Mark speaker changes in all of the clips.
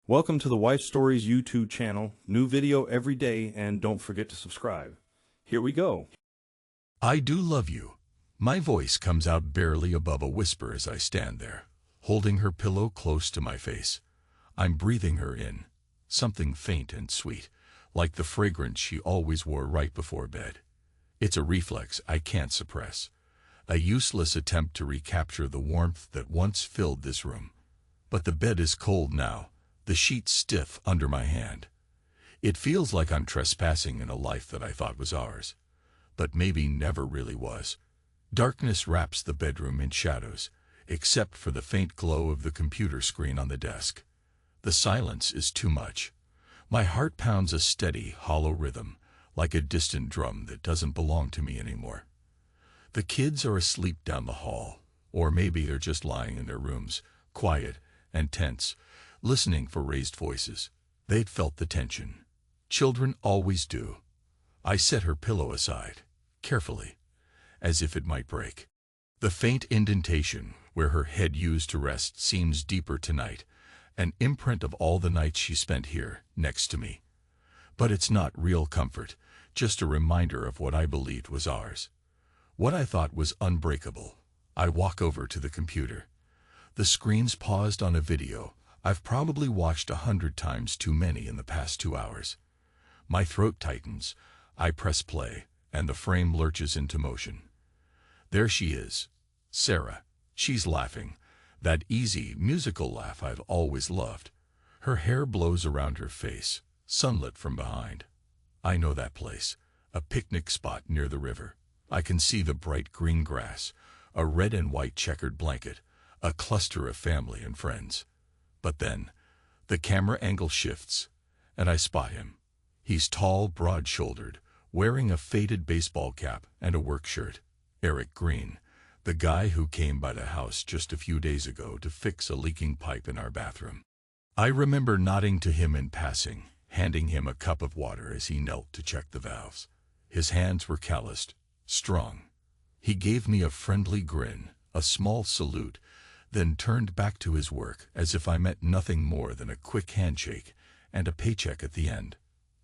Speaker 1: Welcome to the Wife Stories YouTube channel. New video every day, and don't forget to subscribe. Here we go.
Speaker 2: I do love you. My voice comes out barely above a whisper as I stand there, holding her pillow close to my face. I'm breathing her in, something faint and sweet, like the fragrance she always wore right before bed. It's a reflex I can't suppress, a useless attempt to recapture the warmth that once filled this room. But the bed is cold now, the sheets stiff under my hand. It feels like I'm trespassing in a life that I thought was ours, but maybe never really was. Darkness wraps the bedroom in shadows, except for the faint glow of the computer screen on the desk. The silence is too much. My heart pounds a steady, hollow rhythm, like a distant drum that doesn't belong to me anymore. The kids are asleep down the hall, or maybe they're just lying in their rooms, quiet and tense, listening for raised voices. They'd felt the tension. Children always do. I set her pillow aside, carefully, as if it might break. The faint indentation where her head used to rest seems deeper tonight, an imprint of all the nights she spent here, next to me. But it's not real comfort, just a reminder of what I believed was ours. What I thought was unbreakable. I walk over to the computer. The screen's paused on a video I've probably watched 100 times too many in the past 2 hours. My throat tightens. I press play, and the frame lurches into motion. There she is, Sarah. She's laughing, that easy, musical laugh I've always loved. Her hair blows around her face, sunlit from behind. I know that place, a picnic spot near the river. I can see the bright green grass, a red and white checkered blanket, a cluster of family and friends. But then, the camera angle shifts, and I spot him. He's tall, broad-shouldered, wearing a faded baseball cap and a work shirt. Eric Green, the guy who came by the house just a few days ago to fix a leaking pipe in our bathroom. I remember nodding to him in passing, handing him a cup of water as he knelt to check the valves. His hands were calloused, strong. He gave me a friendly grin, a small salute, then turned back to his work as if I meant nothing more than a quick handshake and a paycheck at the end.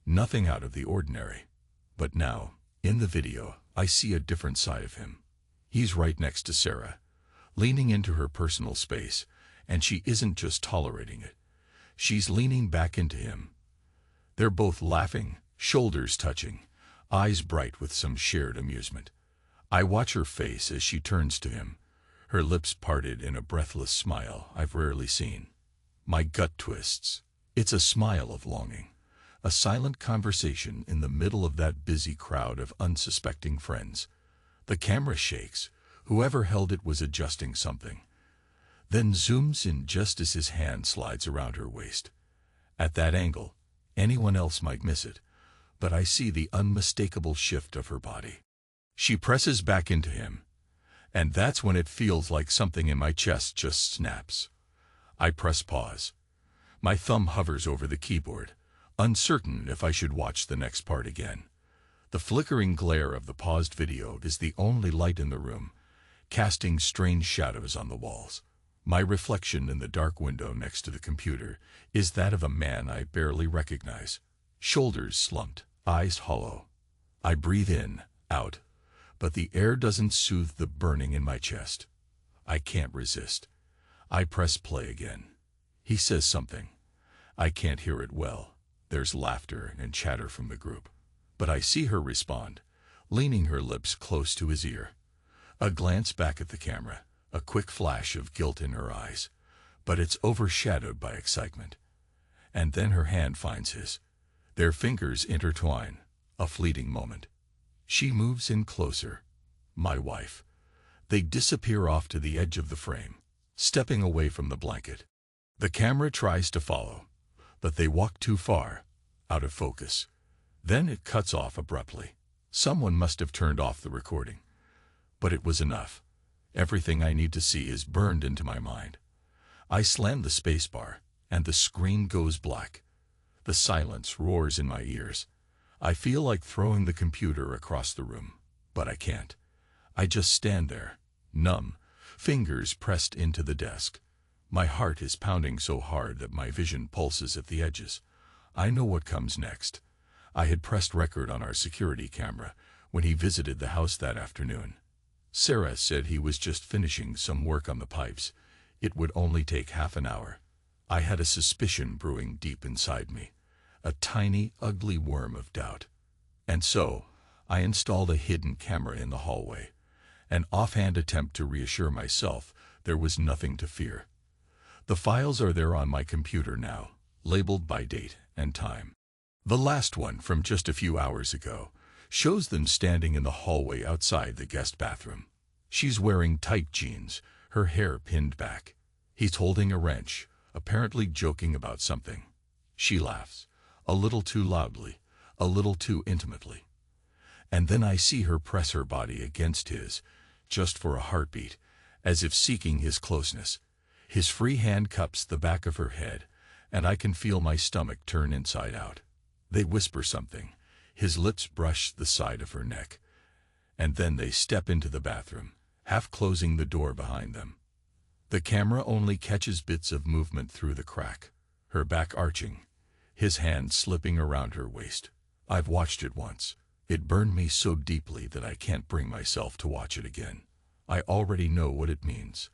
Speaker 2: Nothing out of the ordinary. But now, in the video, I see a different side of him. He's right next to Sarah, leaning into her personal space, and she isn't just tolerating it. She's leaning back into him. They're both laughing, shoulders touching, eyes bright with some shared amusement. I watch her face as she turns to him, her lips parted in a breathless smile I've rarely seen. My gut twists. It's a smile of longing, a silent conversation in the middle of that busy crowd of unsuspecting friends. The camera shakes. Whoever held it was adjusting something. Then zooms in just as his hand slides around her waist. At that angle, anyone else might miss it, but I see the unmistakable shift of her body. She presses back into him, and that's when it feels like something in my chest just snaps. I press pause. My thumb hovers over the keyboard, uncertain if I should watch the next part again. The flickering glare of the paused video is the only light in the room, casting strange shadows on the walls. My reflection in the dark window next to the computer is that of a man I barely recognize. Shoulders slumped, eyes hollow. I breathe in, out, but the air doesn't soothe the burning in my chest. I can't resist. I press play again. He says something. I can't hear it well. There's laughter and chatter from the group. But I see her respond, leaning her lips close to his ear. A glance back at the camera, a quick flash of guilt in her eyes, but it's overshadowed by excitement. And then her hand finds his. Their fingers intertwine, a fleeting moment. She moves in closer. My wife. They disappear off to the edge of the frame, stepping away from the blanket. The camera tries to follow, but they walk too far, out of focus. Then it cuts off abruptly. Someone must have turned off the recording. But it was enough. Everything I need to see is burned into my mind. I slam the spacebar, and the screen goes black. The silence roars in my ears. I feel like throwing the computer across the room, but I can't. I just stand there, numb, fingers pressed into the desk. My heart is pounding so hard that my vision pulses at the edges. I know what comes next. I had pressed record on our security camera when he visited the house that afternoon. Sarah said he was just finishing some work on the pipes. It would only take half an hour. I had a suspicion brewing deep inside me, a tiny, ugly worm of doubt. And so, I installed a hidden camera in the hallway, an offhand attempt to reassure myself there was nothing to fear. The files are there on my computer now, labeled by date and time. The last one, from just a few hours ago, shows them standing in the hallway outside the guest bathroom. She's wearing tight jeans, her hair pinned back. He's holding a wrench, apparently joking about something. She laughs, a little too loudly, a little too intimately. And then I see her press her body against his, just for a heartbeat, as if seeking his closeness. His free hand cups the back of her head, and I can feel my stomach turn inside out. They whisper something. His lips brush the side of her neck. And then they step into the bathroom, half closing the door behind them. The camera only catches bits of movement through the crack, her back arching, his hand slipping around her waist. I've watched it once. It burned me so deeply that I can't bring myself to watch it again. I already know what it means.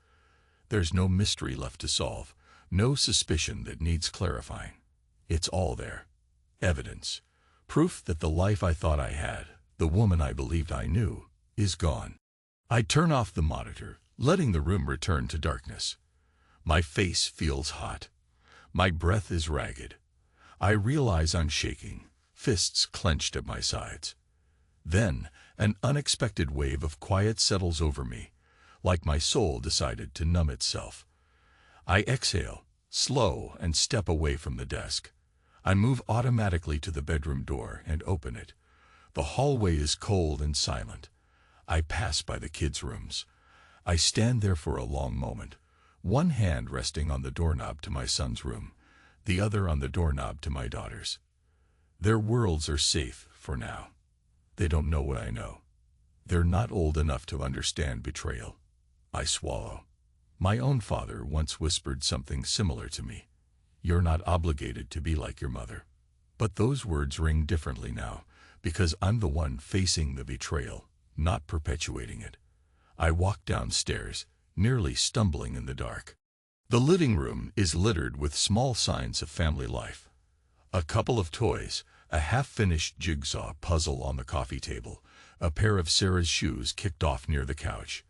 Speaker 2: There's no mystery left to solve, no suspicion that needs clarifying. It's all there. Evidence. Proof that the life I thought I had, the woman I believed I knew, is gone. I turn off the monitor, letting the room return to darkness. My face feels hot. My breath is ragged. I realize I'm shaking, fists clenched at my sides. Then, an unexpected wave of quiet settles over me, like my soul decided to numb itself. I exhale, slow, and step away from the desk. I move automatically to the bedroom door and open it. The hallway is cold and silent. I pass by the kids' rooms. I stand there for a long moment, one hand resting on the doorknob to my son's room, the other on the doorknob to my daughter's. Their worlds are safe for now. They don't know what I know. They're not old enough to understand betrayal. I swallow. My own father once whispered something similar to me. You're not obligated to be like your mother. But those words ring differently now, because I'm the one facing the betrayal, not perpetuating it. I walk downstairs, nearly stumbling in the dark. The living room is littered with small signs of family life. A couple of toys, a half-finished jigsaw puzzle on the coffee table, a pair of Sarah's shoes kicked off near the couch.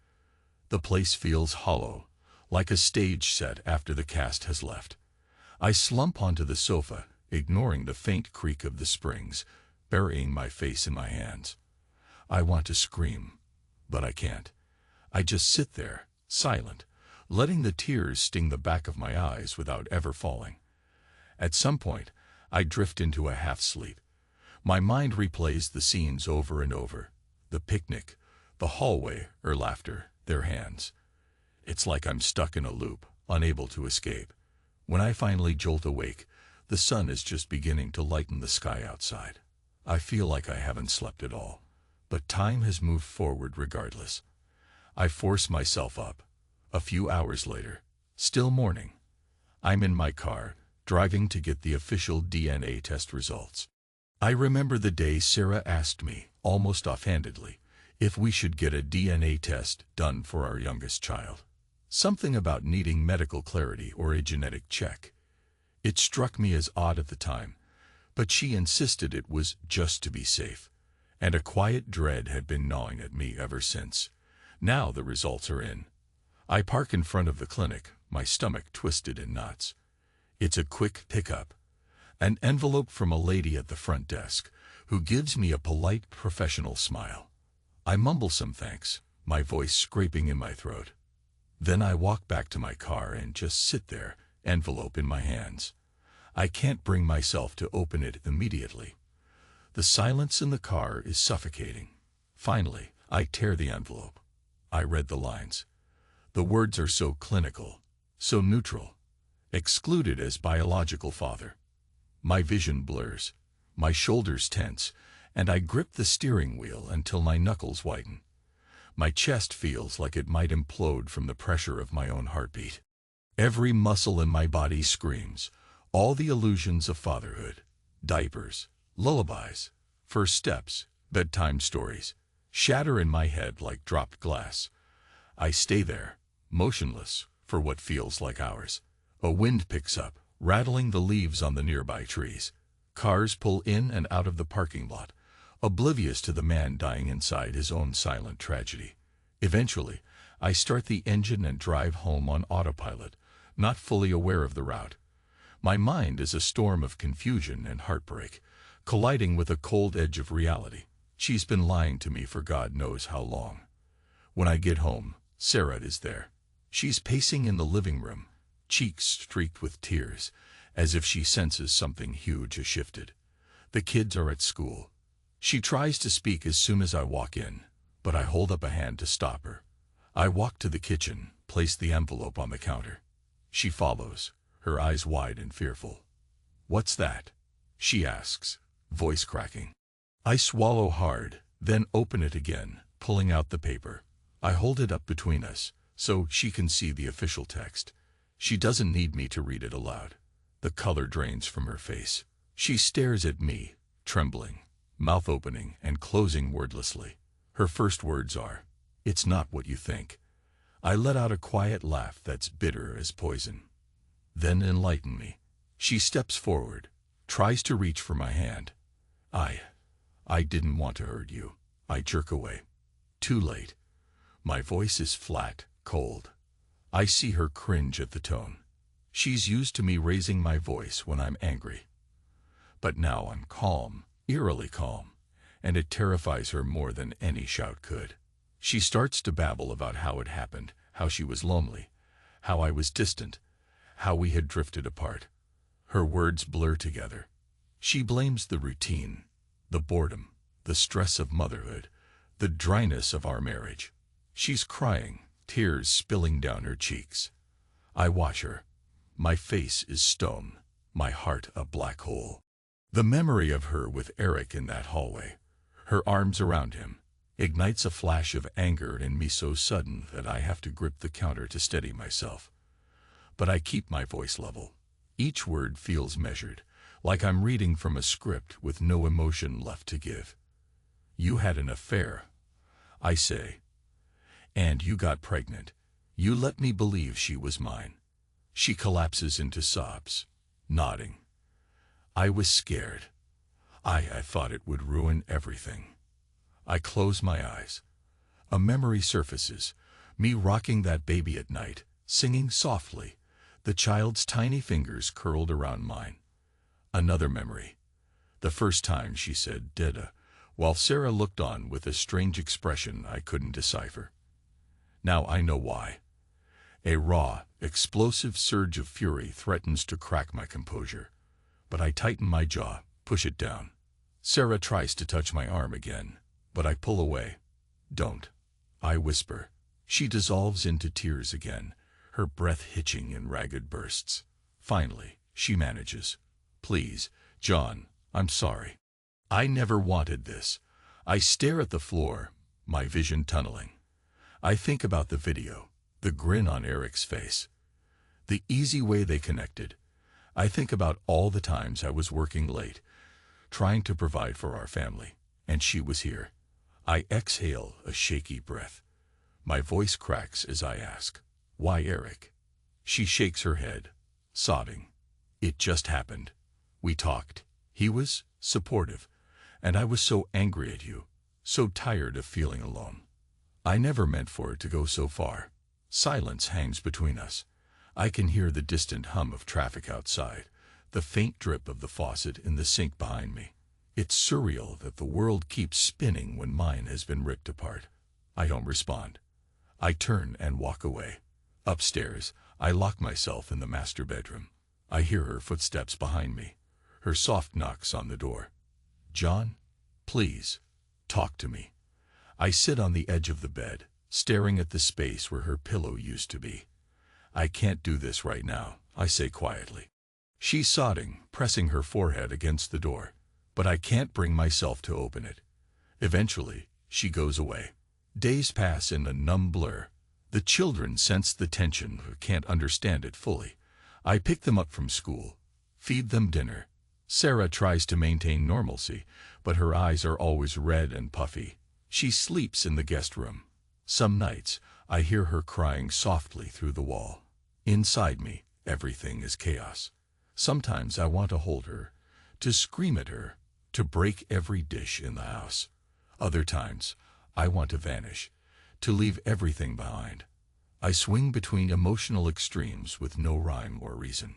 Speaker 2: The place feels hollow, like a stage set after the cast has left. I slump onto the sofa, ignoring the faint creak of the springs, burying my face in my hands. I want to scream, but I can't. I just sit there, silent, letting the tears sting the back of my eyes without ever falling. At some point, I drift into a half-sleep. My mind replays the scenes over and over. The picnic, the hallway, her laughter, their hands. It's like I'm stuck in a loop, unable to escape. When I finally jolt awake, the sun is just beginning to lighten the sky outside. I feel like I haven't slept at all, but time has moved forward regardless. I force myself up. A few hours later, still morning. I'm in my car, driving to get the official DNA test results. I remember the day Sarah asked me, almost offhandedly, if we should get a DNA test done for our youngest child. Something about needing medical clarity or a genetic check. It struck me as odd at the time, but she insisted it was just to be safe, and a quiet dread had been gnawing at me ever since. Now the results are in. I park in front of the clinic, my stomach twisted in knots. It's a quick pickup. An envelope from a lady at the front desk, who gives me a polite, professional smile. I mumble some thanks, my voice scraping in my throat. Then I walk back to my car and just sit there, envelope in my hands. I can't bring myself to open it immediately. The silence in the car is suffocating. Finally, I tear the envelope. I read the lines. The words are so clinical, so neutral. Excluded as biological father. My vision blurs, my shoulders tense, and I grip the steering wheel until my knuckles whiten. My chest feels like it might implode from the pressure of my own heartbeat. Every muscle in my body screams. All the illusions of fatherhood, diapers, lullabies, first steps, bedtime stories, shatter in my head like dropped glass. I stay there, motionless, for what feels like hours. A wind picks up, rattling the leaves on the nearby trees. Cars pull in and out of the parking lot, oblivious to the man dying inside his own silent tragedy. Eventually, I start the engine and drive home on autopilot, not fully aware of the route. My mind is a storm of confusion and heartbreak, colliding with a cold edge of reality. She's been lying to me for God knows how long. When I get home, Sarah is there. She's pacing in the living room, cheeks streaked with tears, as if she senses something huge has shifted. The kids are at school. She tries to speak as soon as I walk in, but I hold up a hand to stop her. I walk to the kitchen, place the envelope on the counter. She follows, her eyes wide and fearful. "What's that?" she asks, voice cracking. I swallow hard, then open it again, pulling out the paper. I hold it up between us, so she can see the official text. She doesn't need me to read it aloud. The color drains from her face. She stares at me, trembling, mouth opening and closing wordlessly. Her first words are, "It's not what you think." I let out a quiet laugh that's bitter as poison. Then enlighten me. She steps forward, tries to reach for my hand. I didn't want to hurt you. I jerk away. Too late. My voice is flat, cold. I see her cringe at the tone. She's used to me raising my voice when I'm angry. But now I'm calm, eerily calm, and it terrifies her more than any shout could. She starts to babble about how it happened, how she was lonely, how I was distant, how we had drifted apart. Her words blur together. She blames the routine, the boredom, the stress of motherhood, the dryness of our marriage. She's crying, tears spilling down her cheeks. I watch her. My face is stone, my heart a black hole. The memory of her with Eric in that hallway, her arms around him, ignites a flash of anger in me so sudden that I have to grip the counter to steady myself. But I keep my voice level. Each word feels measured, like I'm reading from a script with no emotion left to give. "You had an affair," I say. "And you got pregnant. You let me believe she was mine." She collapses into sobs, nodding. I was scared. I thought it would ruin everything. I close my eyes. A memory surfaces, me rocking that baby at night, singing softly, the child's tiny fingers curled around mine. Another memory. The first time she said "Dada," while Sarah looked on with a strange expression I couldn't decipher. Now I know why. A raw, explosive surge of fury threatens to crack my composure. But I tighten my jaw, push it down. Sarah tries to touch my arm again, but I pull away. "Don't," I whisper. She dissolves into tears again, her breath hitching in ragged bursts. Finally, she manages. "Please, John, I'm sorry. I never wanted this." I stare at the floor, my vision tunneling. I think about the video, the grin on Eric's face, the easy way they connected. I think about all the times I was working late, trying to provide for our family, and she was here. I exhale a shaky breath. My voice cracks as I ask, "Why Eric?" She shakes her head, sobbing. "It just happened. We talked. He was supportive, and I was so angry at you, so tired of feeling alone. I never meant for it to go so far." Silence hangs between us. I can hear the distant hum of traffic outside, the faint drip of the faucet in the sink behind me. It's surreal that the world keeps spinning when mine has been ripped apart. I don't respond. I turn and walk away. Upstairs, I lock myself in the master bedroom. I hear her footsteps behind me, her soft knocks on the door. "John, please, talk to me." I sit on the edge of the bed, staring at the space where her pillow used to be. "I can't do this right now," I say quietly. She's sobbing, pressing her forehead against the door, but I can't bring myself to open it. Eventually, she goes away. Days pass in a numb blur. The children sense the tension but can't understand it fully. I pick them up from school, feed them dinner. Sarah tries to maintain normalcy, but her eyes are always red and puffy. She sleeps in the guest room. Some nights, I hear her crying softly through the wall. Inside me, everything is chaos. Sometimes I want to hold her, to scream at her, to break every dish in the house. Other times, I want to vanish, to leave everything behind. I swing between emotional extremes with no rhyme or reason.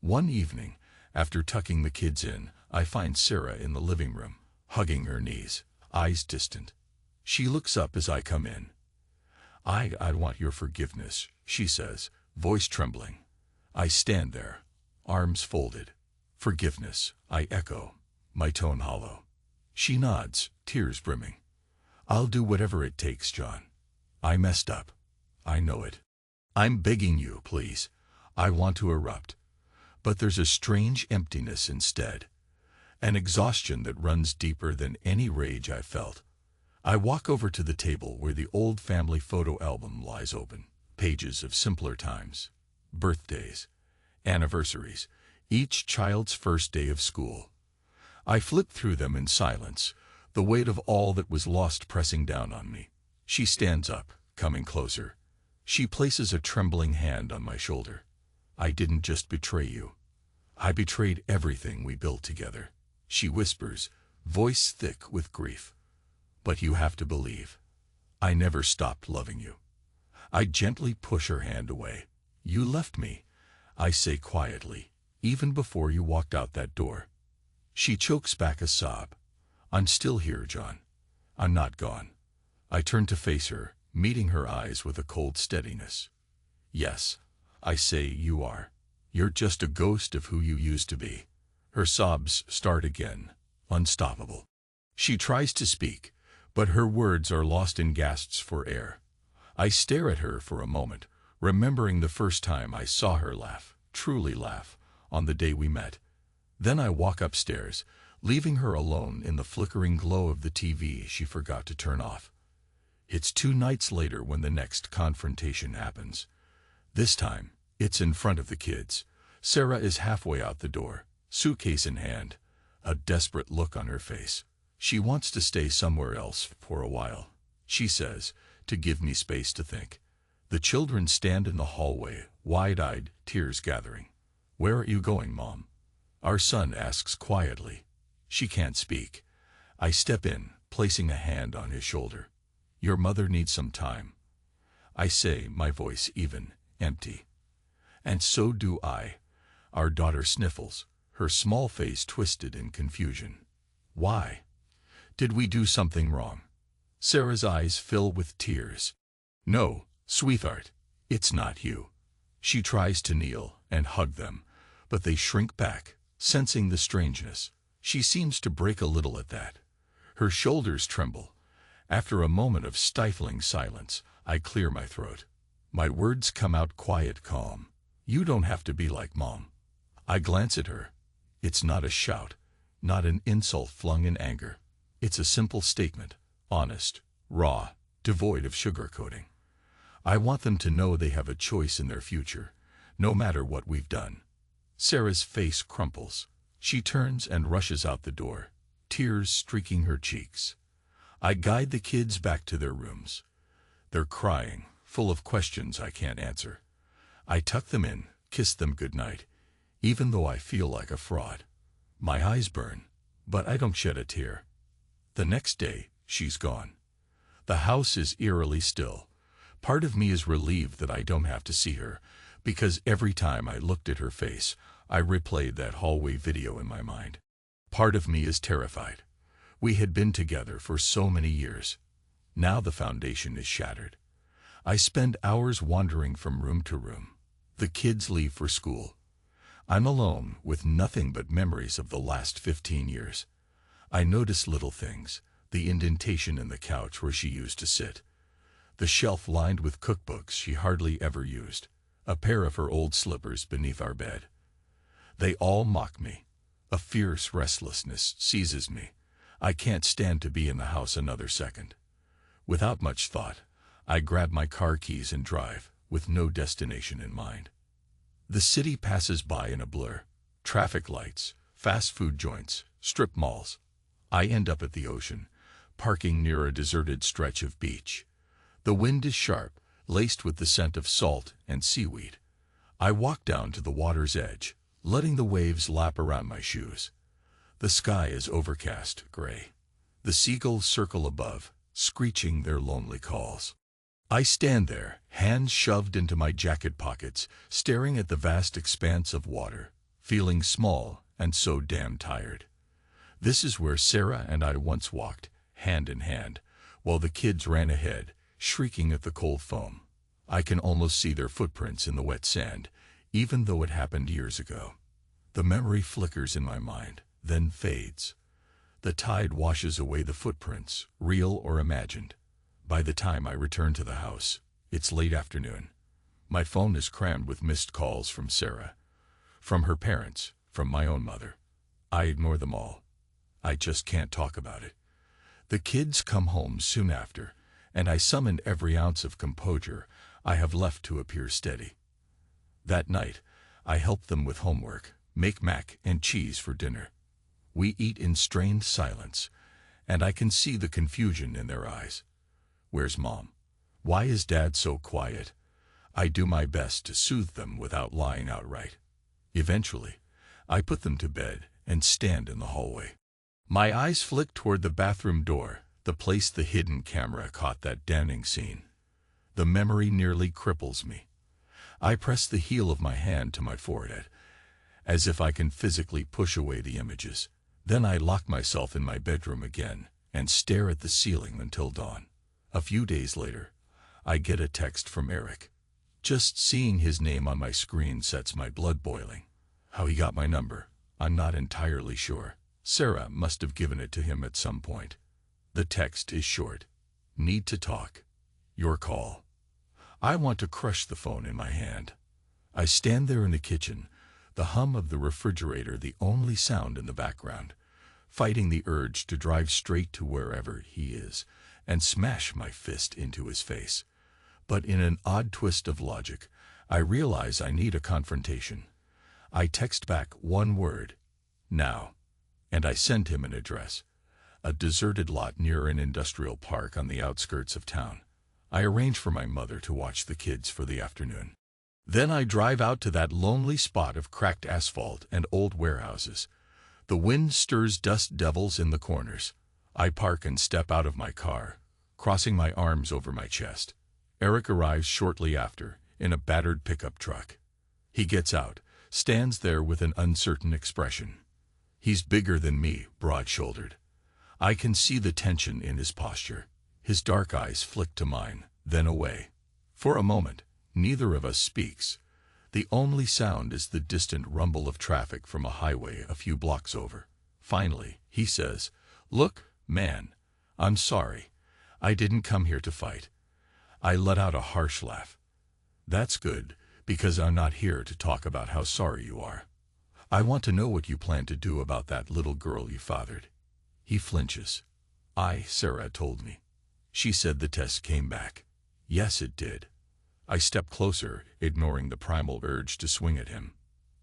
Speaker 2: One evening, after tucking the kids in, I find Sarah in the living room, hugging her knees, eyes distant. She looks up as I come in. I want your forgiveness, she says, voice trembling. I stand there, arms folded. Forgiveness, I echo, my tone hollow. She nods, tears brimming. I'll do whatever it takes, John. I messed up. I know it. I'm begging you, please. I want to erupt. But there's a strange emptiness instead. An exhaustion that runs deeper than any rage I've felt. I walk over to the table where the old family photo album lies open. Pages of simpler times. Birthdays. Anniversaries. Each child's first day of school. I flip through them in silence, the weight of all that was lost pressing down on me. She stands up, coming closer. She places a trembling hand on my shoulder. I didn't just betray you. I betrayed everything we built together. She whispers, voice thick with grief. But you have to believe. I never stopped loving you. I gently push her hand away. You left me, I say quietly, even before you walked out that door. She chokes back a sob. I'm still here, John. I'm not gone. I turn to face her, meeting her eyes with a cold steadiness. Yes, I say you are. You're just a ghost of who you used to be. Her sobs start again, unstoppable. She tries to speak, but her words are lost in gasps for air. I stare at her for a moment, remembering the first time I saw her laugh, truly laugh, on the day we met. Then I walk upstairs, leaving her alone in the flickering glow of the TV she forgot to turn off. It's 2 nights later when the next confrontation happens. This time, it's in front of the kids. Sarah is halfway out the door, suitcase in hand, a desperate look on her face. She wants to stay somewhere else for a while, she says, to give me space to think. The children stand in the hallway, wide-eyed, tears gathering. Where are you going, Mom? Our son asks quietly. She can't speak. I step in, placing a hand on his shoulder. Your mother needs some time. I say, my voice even, empty. And so do I. Our daughter sniffles, her small face twisted in confusion. Why? Did we do something wrong? Sarah's eyes fill with tears. No, sweetheart, it's not you. She tries to kneel and hug them, but they shrink back, sensing the strangeness. She seems to break a little at that. Her shoulders tremble. After a moment of stifling silence, I clear my throat. My words come out quiet, calm. You don't have to be like Mom. I glance at her. It's not a shout, not an insult flung in anger. It's a simple statement, honest, raw, devoid of sugarcoating. I want them to know they have a choice in their future, no matter what we've done. Sarah's face crumples. She turns and rushes out the door, tears streaking her cheeks. I guide the kids back to their rooms. They're crying, full of questions I can't answer. I tuck them in, kiss them goodnight, even though I feel like a fraud. My eyes burn, but I don't shed a tear. The next day, she's gone. The house is eerily still. Part of me is relieved that I don't have to see her, because every time I looked at her face, I replayed that hallway video in my mind. Part of me is terrified. We had been together for so many years. Now the foundation is shattered. I spend hours wandering from room to room. The kids leave for school. I'm alone with nothing but memories of the last 15 years. I notice little things, the indentation in the couch where she used to sit, the shelf lined with cookbooks she hardly ever used, a pair of her old slippers beneath our bed. They all mock me. A fierce restlessness seizes me. I can't stand to be in the house another second. Without much thought, I grab my car keys and drive, with no destination in mind. The city passes by in a blur. Traffic lights, fast food joints, strip malls. I end up at the ocean, parking near a deserted stretch of beach. The wind is sharp, laced with the scent of salt and seaweed. I walk down to the water's edge, letting the waves lap around my shoes. The sky is overcast, gray. The seagulls circle above, screeching their lonely calls. I stand there, hands shoved into my jacket pockets, staring at the vast expanse of water, feeling small and so damn tired. This is where Sarah and I once walked, hand in hand, while the kids ran ahead, shrieking at the cold foam. I can almost see their footprints in the wet sand, even though it happened years ago. The memory flickers in my mind, then fades. The tide washes away the footprints, real or imagined. By the time I return to the house, it's late afternoon. My phone is crammed with missed calls from Sarah, from her parents, from my own mother. I ignore them all. I just can't talk about it. The kids come home soon after, and I summon every ounce of composure I have left to appear steady. That night, I help them with homework, make mac and cheese for dinner. We eat in strained silence, and I can see the confusion in their eyes. Where's Mom? Why is Dad so quiet? I do my best to soothe them without lying outright. Eventually, I put them to bed and stand in the hallway. My eyes flick toward the bathroom door, the place the hidden camera caught that damning scene. The memory nearly cripples me. I press the heel of my hand to my forehead, as if I can physically push away the images. Then I lock myself in my bedroom again and stare at the ceiling until dawn. A few days later, I get a text from Eric. Just seeing his name on my screen sets my blood boiling. How he got my number, I'm not entirely sure. Sarah must have given it to him at some point. The text is short. Need to talk. Your call. I want to crush the phone in my hand. I stand there in the kitchen, the hum of the refrigerator the only sound in the background, fighting the urge to drive straight to wherever he is and smash my fist into his face. But in an odd twist of logic, I realize I need a confrontation. I text back one word, now, and I send him an address, a deserted lot near an industrial park on the outskirts of town. I arrange for my mother to watch the kids for the afternoon. Then I drive out to that lonely spot of cracked asphalt and old warehouses. The wind stirs dust devils in the corners. I park and step out of my car, crossing my arms over my chest. Eric arrives shortly after, in a battered pickup truck. He gets out, stands there with an uncertain expression. He's bigger than me, broad-shouldered. I can see the tension in his posture. His dark eyes flick to mine, then away. For a moment, neither of us speaks. The only sound is the distant rumble of traffic from a highway a few blocks over. Finally, he says, "Look, man, I'm sorry. I didn't come here to fight." I let out a harsh laugh. "That's good, because I'm not here to talk about how sorry you are. I want to know what you plan to do about that little girl you fathered." He flinches. Sarah told me. She said the test came back. Yes, it did. I step closer, ignoring the primal urge to swing at him.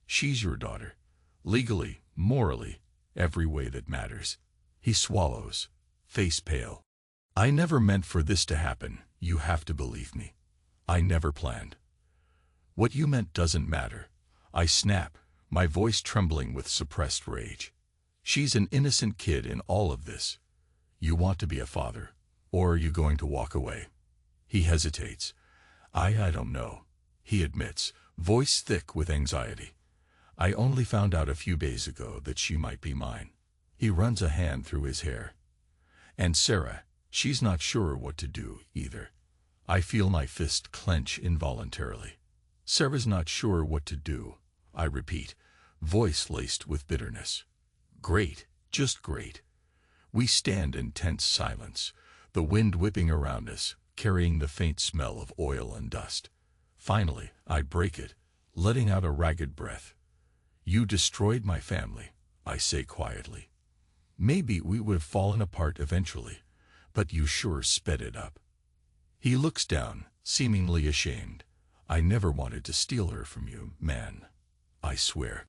Speaker 2: She's your daughter. Legally, morally, every way that matters. He swallows, face pale. I never meant for this to happen, you have to believe me. I never planned. What you meant doesn't matter. I snap, my voice trembling with suppressed rage. She's an innocent kid in all of this. You want to be a father, or are you going to walk away? He hesitates. I don't know, he admits, voice thick with anxiety. I only found out a few days ago that she might be mine. He runs a hand through his hair. And Sarah, she's not sure what to do either. I feel my fist clench involuntarily. Sarah's not sure what to do, I repeat, voice laced with bitterness. Great, just great. We stand in tense silence, the wind whipping around us, carrying the faint smell of oil and dust. Finally, I break it, letting out a ragged breath. "You destroyed my family," I say quietly. "Maybe we would have fallen apart eventually, but you sure sped it up." He looks down, seemingly ashamed. I never wanted to steal her from you, man. I swear.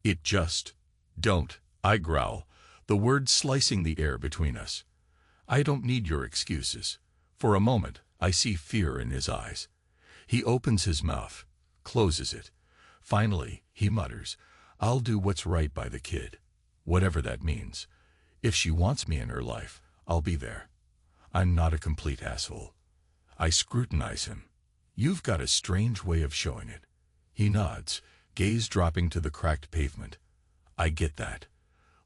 Speaker 2: It just... Don't, I growl, the words slicing the air between us. I don't need your excuses. For a moment, I see fear in his eyes. He opens his mouth, closes it. Finally, he mutters, I'll do what's right by the kid, whatever that means. If she wants me in her life, I'll be there. I'm not a complete asshole. I scrutinize him. You've got a strange way of showing it. He nods, gaze dropping to the cracked pavement. I get that.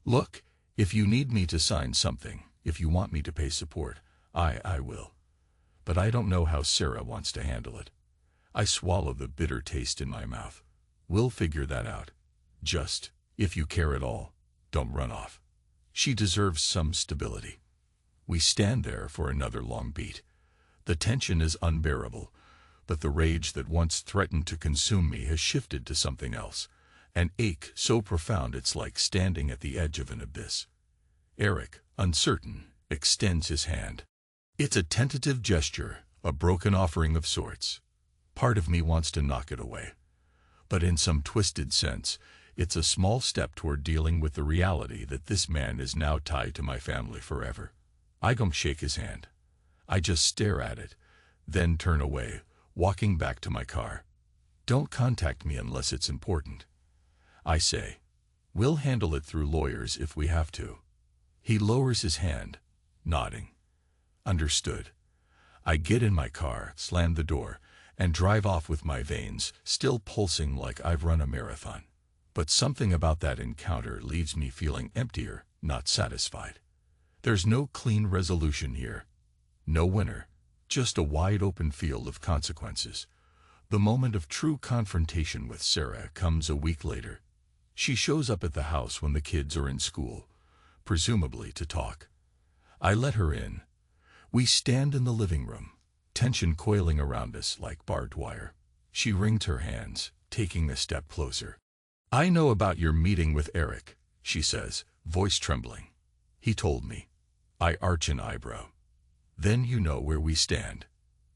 Speaker 2: Look, if you need me to sign something, if you want me to pay support, I will. But I don't know how Sarah wants to handle it. I swallow the bitter taste in my mouth. We'll figure that out. Just, if you care at all, don't run off. She deserves some stability. We stand there for another long beat. The tension is unbearable, but the rage that once threatened to consume me has shifted to something else. An ache so profound it's like standing at the edge of an abyss. Eric, uncertain, extends his hand. It's a tentative gesture, a broken offering of sorts. Part of me wants to knock it away. But in some twisted sense, it's a small step toward dealing with the reality that this man is now tied to my family forever. I don't shake his hand. I just stare at it, then turn away, walking back to my car. Don't contact me unless it's important. I say, we'll handle it through lawyers if we have to. He lowers his hand, nodding. Understood. I get in my car, slam the door, and drive off with my veins still pulsing like I've run a marathon. But something about that encounter leaves me feeling emptier, not satisfied. There's no clean resolution here. No winner, just a wide-open field of consequences. The moment of true confrontation with Sarah comes a week later. She shows up at the house when the kids are in school, presumably to talk. I let her in. We stand in the living room, tension coiling around us like barbed wire. She wrings her hands, taking a step closer. I know about your meeting with Eric, she says, voice trembling. He told me. I arch an eyebrow. Then you know where we stand.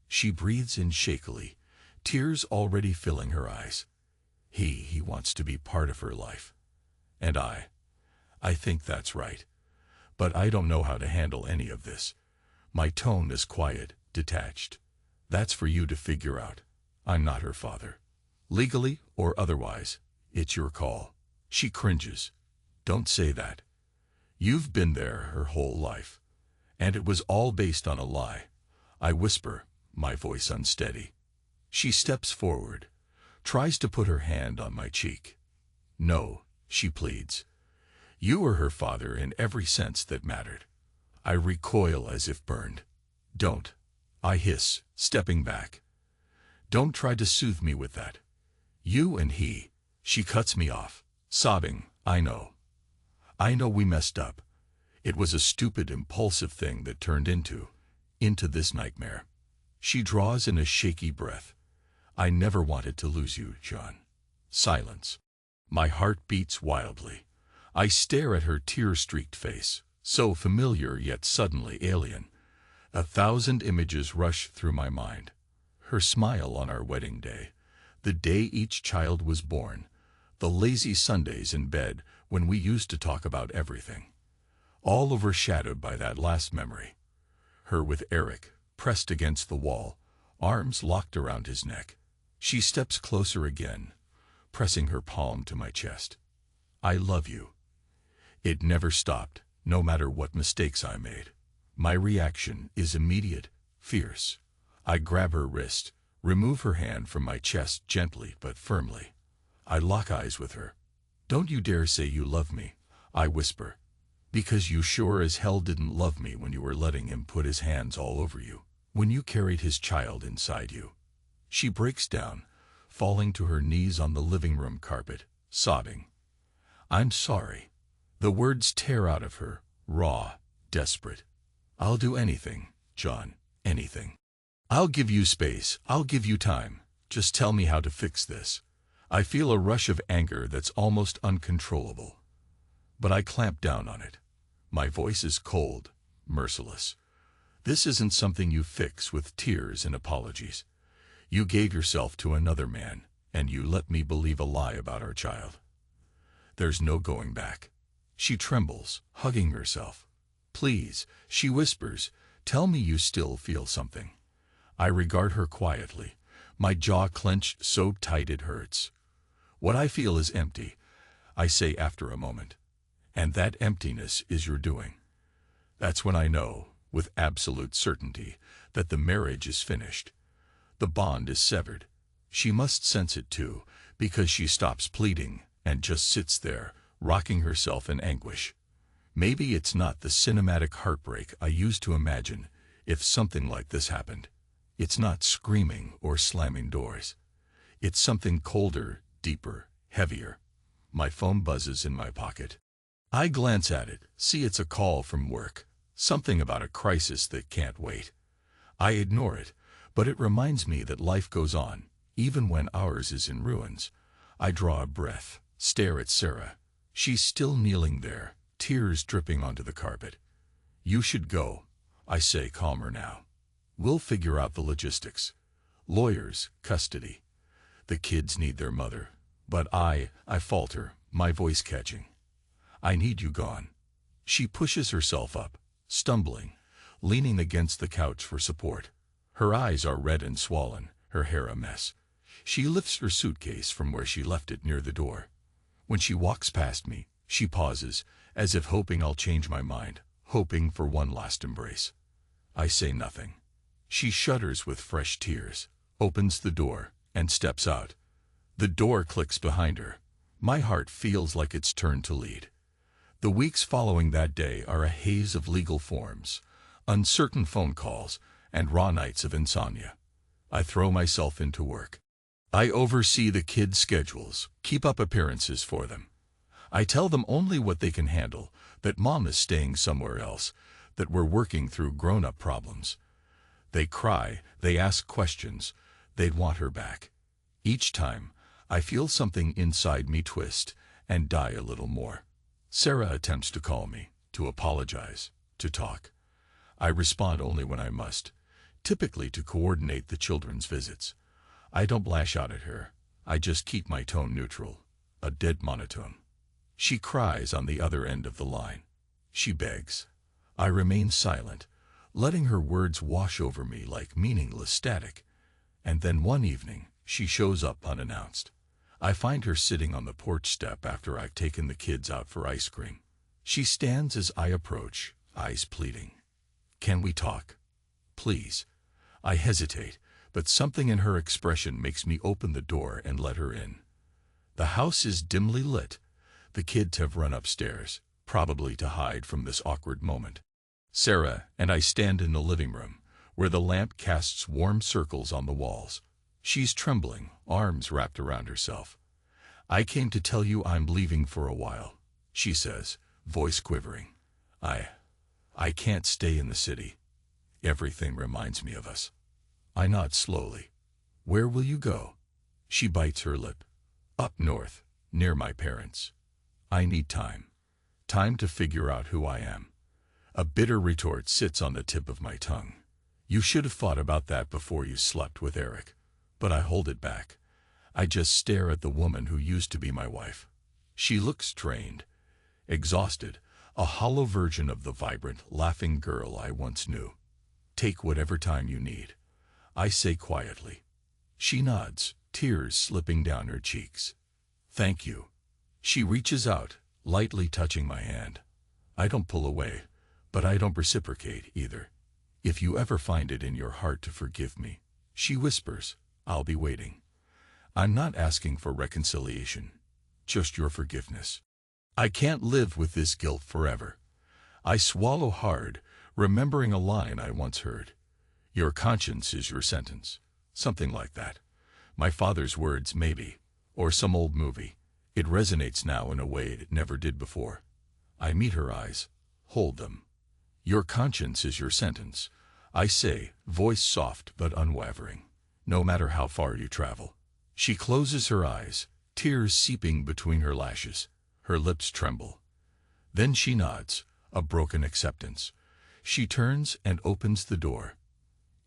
Speaker 2: She breathes in shakily, tears already filling her eyes. He wants to be part of her life. And I think that's right. But I don't know how to handle any of this. My tone is quiet, detached. That's for you to figure out. I'm not her father. Legally or otherwise, it's your call. She cringes. Don't say that. You've been there her whole life. And it was all based on a lie. I whisper, my voice unsteady. She steps forward, tries to put her hand on my cheek. No, she pleads. You were her father in every sense that mattered. I recoil as if burned. Don't, I hiss, stepping back. Don't try to soothe me with that. You and he. She cuts me off, sobbing. I know we messed up. It was a stupid, impulsive thing that turned into this nightmare. She draws in a shaky breath. I never wanted to lose you, John. Silence. My heart beats wildly. I stare at her tear-streaked face, so familiar yet suddenly alien. 1,000 images rush through my mind. Her smile on our wedding day, the day each child was born, the lazy Sundays in bed when we used to talk about everything. All overshadowed by that last memory. Her with Eric, pressed against the wall, arms locked around his neck. She steps closer again, pressing her palm to my chest. I love you. It never stopped, no matter what mistakes I made. My reaction is immediate, fierce. I grab her wrist, remove her hand from my chest gently but firmly. I lock eyes with her. Don't you dare say you love me, I whisper. Because you sure as hell didn't love me when you were letting him put his hands all over you, when you carried his child inside you. She breaks down, falling to her knees on the living room carpet, sobbing. I'm sorry. The words tear out of her, raw, desperate. I'll do anything, John, anything. I'll give you space, I'll give you time. Just tell me how to fix this. I feel a rush of anger that's almost uncontrollable. But I clamp down on it. My voice is cold, merciless. This isn't something you fix with tears and apologies. You gave yourself to another man, and you let me believe a lie about our child. There's no going back. She trembles, hugging herself. Please, she whispers, tell me you still feel something. I regard her quietly, my jaw clenched so tight it hurts. What I feel is empty, I say after a moment. And that emptiness is your doing. That's when I know, with absolute certainty, that the marriage is finished. The bond is severed. She must sense it too, because she stops pleading and just sits there, rocking herself in anguish. Maybe it's not the cinematic heartbreak I used to imagine if something like this happened. It's not screaming or slamming doors. It's something colder, deeper, heavier. My phone buzzes in my pocket. I glance at it, see it's a call from work, something about a crisis that can't wait. I ignore it, but it reminds me that life goes on, even when ours is in ruins. I draw a breath, stare at Sarah. She's still kneeling there, tears dripping onto the carpet. You should go, I say, calmer now. We'll figure out the logistics. Lawyers, custody. The kids need their mother. But I falter, my voice catching. I need you gone. She pushes herself up, stumbling, leaning against the couch for support. Her eyes are red and swollen, her hair a mess. She lifts her suitcase from where she left it near the door. When she walks past me, she pauses, as if hoping I'll change my mind, hoping for one last embrace. I say nothing. She shudders with fresh tears, opens the door, and steps out. The door clicks behind her. My heart feels like it's turned to lead. The weeks following that day are a haze of legal forms, uncertain phone calls, and raw nights of insomnia. I throw myself into work. I oversee the kids' schedules, keep up appearances for them. I tell them only what they can handle, that Mom is staying somewhere else, that we're working through grown-up problems. They cry, they ask questions, they'd want her back. Each time, I feel something inside me twist and die a little more. Sarah attempts to call me, to apologize, to talk. I respond only when I must, typically to coordinate the children's visits. I don't lash out at her. I just keep my tone neutral, a dead monotone. She cries on the other end of the line. She begs. I remain silent, letting her words wash over me like meaningless static. And then one evening, she shows up unannounced. I find her sitting on the porch step after I've taken the kids out for ice cream. She stands as I approach, eyes pleading. Can we talk? Please. I hesitate, but something in her expression makes me open the door and let her in. The house is dimly lit. The kids have run upstairs, probably to hide from this awkward moment. Sarah and I stand in the living room, where the lamp casts warm circles on the walls. She's trembling, arms wrapped around herself. I came to tell you I'm leaving for a while, she says, voice quivering. I can't stay in the city. Everything reminds me of us. I nod slowly. Where will you go? She bites her lip. Up north, near my parents. I need time. Time to figure out who I am. A bitter retort sits on the tip of my tongue. You should have thought about that before you slept with Eric. But I hold it back. I just stare at the woman who used to be my wife. She looks drained, exhausted, a hollow version of the vibrant, laughing girl I once knew. Take whatever time you need, I say quietly. She nods, tears slipping down her cheeks. Thank you. She reaches out, lightly touching my hand. I don't pull away, but I don't reciprocate either. If you ever find it in your heart to forgive me, she whispers, I'll be waiting. I'm not asking for reconciliation, just your forgiveness. I can't live with this guilt forever. I swallow hard, remembering a line I once heard. Your conscience is your sentence. Something like that. My father's words, maybe, or some old movie. It resonates now in a way it never did before. I meet her eyes, hold them. Your conscience is your sentence, I say, voice soft but unwavering. No matter how far you travel. She closes her eyes, tears seeping between her lashes. Her lips tremble. Then she nods, a broken acceptance. She turns and opens the door.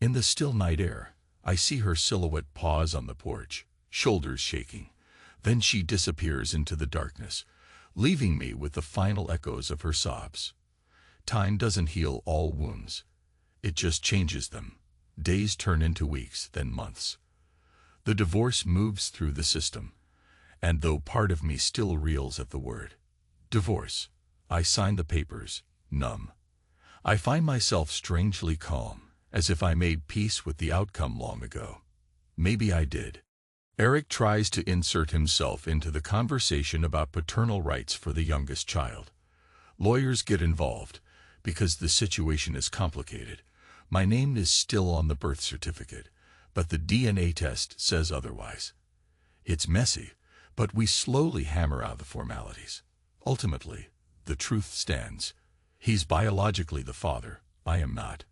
Speaker 2: In the still night air, I see her silhouette pause on the porch, shoulders shaking. Then she disappears into the darkness, leaving me with the final echoes of her sobs. Time doesn't heal all wounds. It just changes them. Days turn into weeks, then months. The divorce moves through the system, and though part of me still reels at the word divorce, I sign the papers, numb. I find myself strangely calm, as if I made peace with the outcome long ago. Maybe I did. Eric tries to insert himself into the conversation about paternal rights for the youngest child. Lawyers get involved because the situation is complicated. My name is still on the birth certificate, but the DNA test says otherwise. It's messy, but we slowly hammer out the formalities. Ultimately, the truth stands. He's biologically the father, I am not.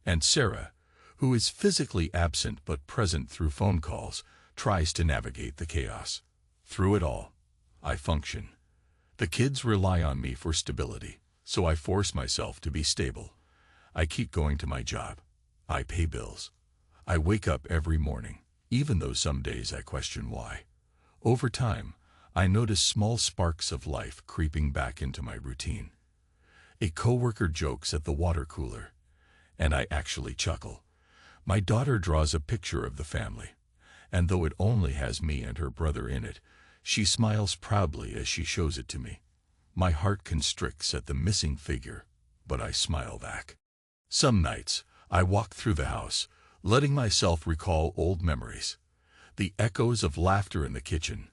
Speaker 2: And Sarah, who is physically absent but present through phone calls, tries to navigate the chaos. Through it all, I function. The kids rely on me for stability, so I force myself to be stable. I keep going to my job. I pay bills. I wake up every morning, even though some days I question why. Over time, I notice small sparks of life creeping back into my routine. A coworker jokes at the water cooler, and I actually chuckle. My daughter draws a picture of the family, and though it only has me and her brother in it, she smiles proudly as she shows it to me. My heart constricts at the missing figure, but I smile back. Some nights, I walk through the house, letting myself recall old memories. The echoes of laughter in the kitchen,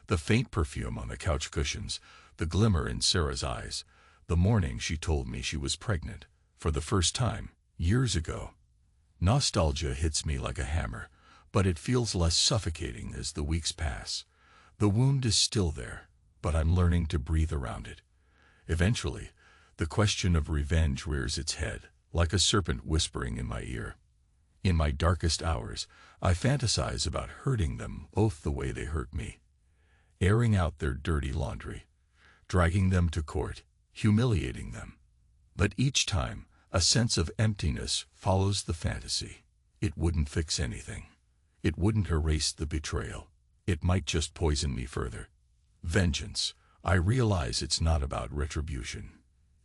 Speaker 2: the faint perfume on the couch cushions, the glimmer in Sarah's eyes, the morning she told me she was pregnant, for the first time, years ago. Nostalgia hits me like a hammer, but it feels less suffocating as the weeks pass. The wound is still there, but I'm learning to breathe around it. Eventually, the question of revenge rears its head, like a serpent whispering in my ear. In my darkest hours, I fantasize about hurting them both the way they hurt me, airing out their dirty laundry, dragging them to court, humiliating them. But each time, a sense of emptiness follows the fantasy. It wouldn't fix anything. It wouldn't erase the betrayal. It might just poison me further. Vengeance. I realize it's not about retribution.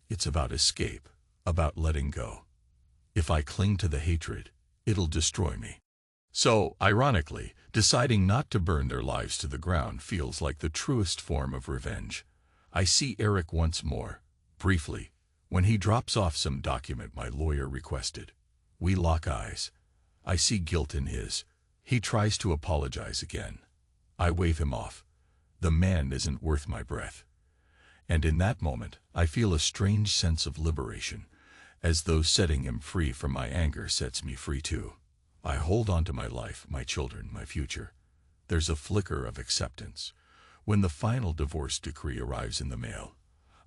Speaker 2: It's about escape, about letting go. If I cling to the hatred, it'll destroy me. So, ironically, deciding not to burn their lives to the ground feels like the truest form of revenge. I see Eric once more, briefly, when he drops off some document my lawyer requested. We lock eyes. I see guilt in his. He tries to apologize again. I wave him off. The man isn't worth my breath. And in that moment, I feel a strange sense of liberation, as though setting him free from my anger sets me free too. I hold on to my life, my children, my future. There's a flicker of acceptance. When the final divorce decree arrives in the mail,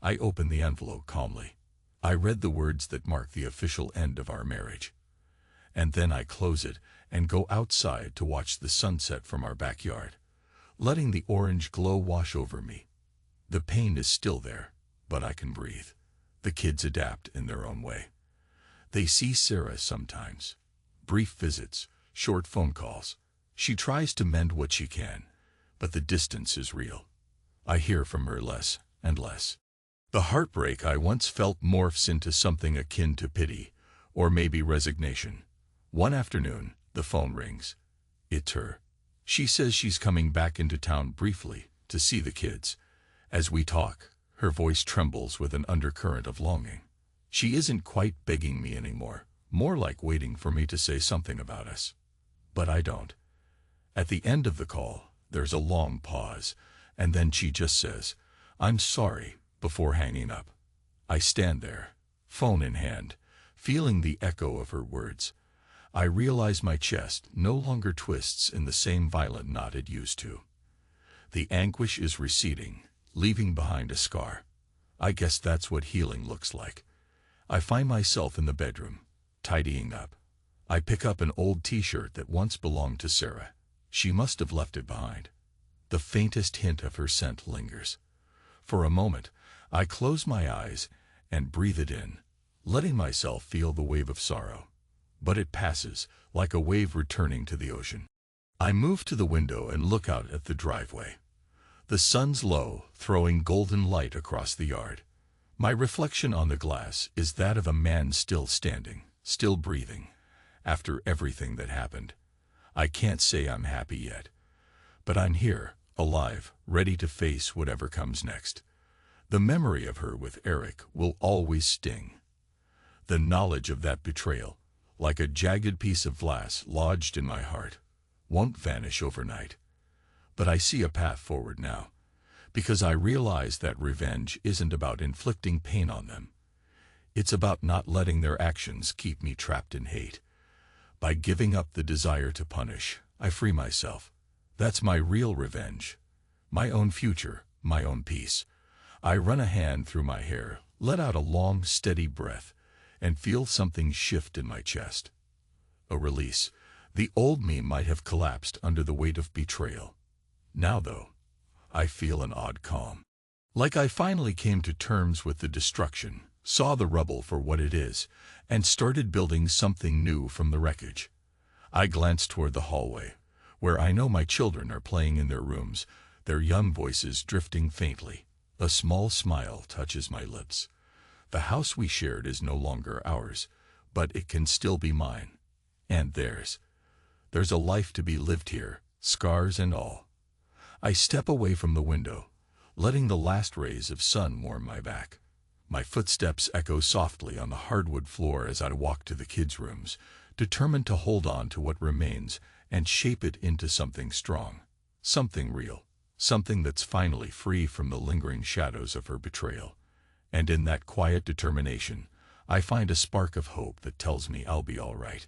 Speaker 2: I open the envelope calmly. I read the words that mark the official end of our marriage. And then I close it and go outside to watch the sunset from our backyard, letting the orange glow wash over me. The pain is still there, but I can breathe. The kids adapt in their own way. They see Sarah sometimes. Brief visits, short phone calls. She tries to mend what she can, but the distance is real. I hear from her less and less. The heartbreak I once felt morphs into something akin to pity, or maybe resignation. One afternoon, the phone rings. It's her. She says she's coming back into town briefly to see the kids. As we talk, her voice trembles with an undercurrent of longing. She isn't quite begging me anymore, more like waiting for me to say something about us. But I don't. At the end of the call, there's a long pause, and then she just says, "I'm sorry," before hanging up. I stand there, phone in hand, feeling the echo of her words. I realize my chest no longer twists in the same violent knot it used to. The anguish is receding, leaving behind a scar. I guess that's what healing looks like. I find myself in the bedroom, tidying up. I pick up an old t-shirt that once belonged to Sarah. She must have left it behind. The faintest hint of her scent lingers. For a moment, I close my eyes and breathe it in, letting myself feel the wave of sorrow. But it passes, like a wave returning to the ocean. I move to the window and look out at the driveway. The sun's low, throwing golden light across the yard. My reflection on the glass is that of a man still standing, still breathing, after everything that happened. I can't say I'm happy yet, but I'm here, alive, ready to face whatever comes next. The memory of her with Eric will always sting. The knowledge of that betrayal, like a jagged piece of glass lodged in my heart, won't vanish overnight. But I see a path forward now, because I realize that revenge isn't about inflicting pain on them. It's about not letting their actions keep me trapped in hate. By giving up the desire to punish, I free myself. That's my real revenge. My own future, my own peace. I run a hand through my hair, let out a long, steady breath, and feel something shift in my chest. A release. The old me might have collapsed under the weight of betrayal. Now, though, I feel an odd calm. Like I finally came to terms with the destruction, saw the rubble for what it is, and started building something new from the wreckage. I glance toward the hallway, where I know my children are playing in their rooms, their young voices drifting faintly. A small smile touches my lips. The house we shared is no longer ours, but it can still be mine. And theirs. There's a life to be lived here, scars and all. I step away from the window, letting the last rays of sun warm my back. My footsteps echo softly on the hardwood floor as I walk to the kids' rooms, determined to hold on to what remains and shape it into something strong, something real, something that's finally free from the lingering shadows of her betrayal. And in that quiet determination, I find a spark of hope that tells me I'll be all right.